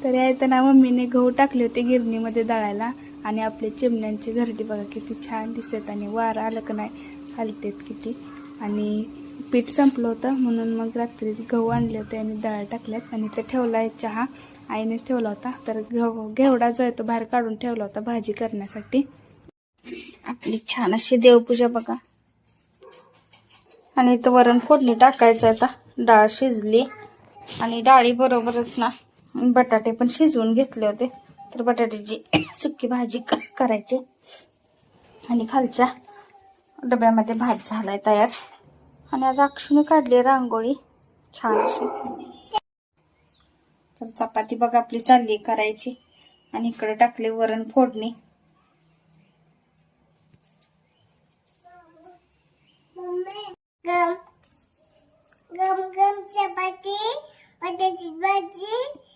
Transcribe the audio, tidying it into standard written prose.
तर येताना मम्मीने गहू टाकले होते गिरणीमध्ये दळायला आणि आपले चिमण्यांची घरटी बघा किती छान दिसतात आणि वारा आलं का नाही हलतेत किती. आणि पीठ संपलं होतं म्हणून मग रात्री गहू आणले होते आणि दळा टाकल्यात आणि ते ठेवला आहे चहा आईनेच ठेवला होता. तर घेवडा जो आहे तो बाहेर काढून ठेवला होता भाजी करण्यासाठी. आपली छान अशी देवपूजा बघा. आणि इथं वरण फोडणी टाकायचं. आता डाळ शिजली आणि डाळी बरोबरच ना बटाटे पण शिजवून घेतले होते. तर बटाट्याची सुकी भाजी करायची आणि खालच्या डब्यामध्ये भात झालाय तयार. आणि आज अक्षुने काढली रांगोळी छान अशी. तर चपाती बघा आपली चालली करायची आणि इकडे टाकले वरण फोडणी. गम गम गम चपाती बटाट्याची भाजी